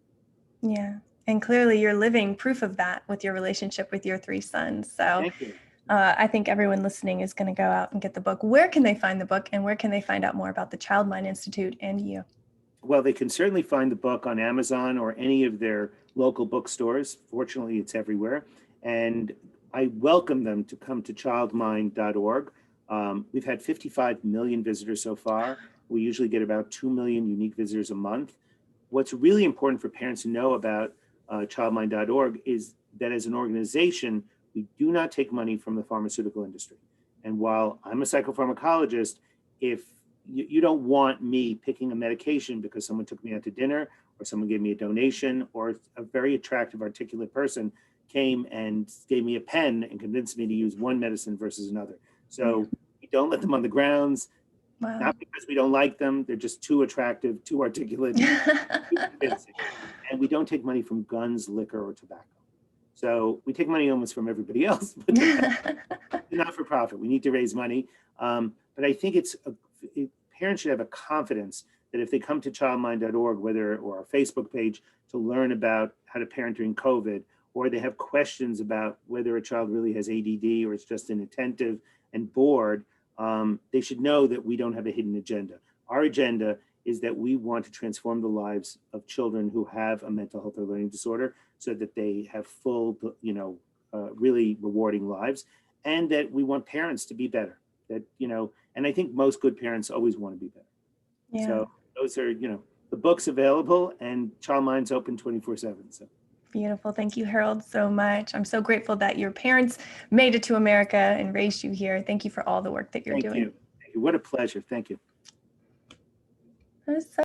[SPEAKER 1] Yeah. And clearly you're living proof of that with your relationship with your 3 sons. So
[SPEAKER 2] Thank you.
[SPEAKER 1] I think everyone listening is going to go out and get the book. Where can they find the book, and where can they find out more about the Child Mind Institute and you?
[SPEAKER 2] Well, they can certainly find the book on Amazon or any of their local bookstores. Fortunately, it's everywhere. And I welcome them to come to childmind.org. We've had 55 million visitors so far. We usually get about 2 million unique visitors a month. What's really important for parents to know about childmind.org is that as an organization, we do not take money from the pharmaceutical industry. And while I'm a psychopharmacologist, if you don't want me picking a medication because someone took me out to dinner or someone gave me a donation or a very attractive, articulate person came and gave me a pen and convinced me to use one medicine versus another. So we don't let them on the grounds, not because we don't like them. They're just too attractive, too articulate, too convincing. And we don't take money from guns, liquor, or tobacco. So we take money almost from everybody else, but not for profit. We need to raise money. But I think parents should have a confidence that if they come to childmind.org, or our Facebook page, to learn about how to parent during COVID, or they have questions about whether a child really has ADD or it's just inattentive and bored, they should know that we don't have a hidden agenda. Our agenda is that we want to transform the lives of children who have a mental health or learning disorder so that they have full, really rewarding lives, and that we want parents to be better. And I think most good parents always want to be better. Yeah. So those are, the book's available, and Child Mind's open 24/7. So.
[SPEAKER 1] Beautiful. Thank you, Harold, so much. I'm so grateful that your parents made it to America and raised you here. Thank you for all the work that you're doing.
[SPEAKER 2] Thank you. What a pleasure. Thank you.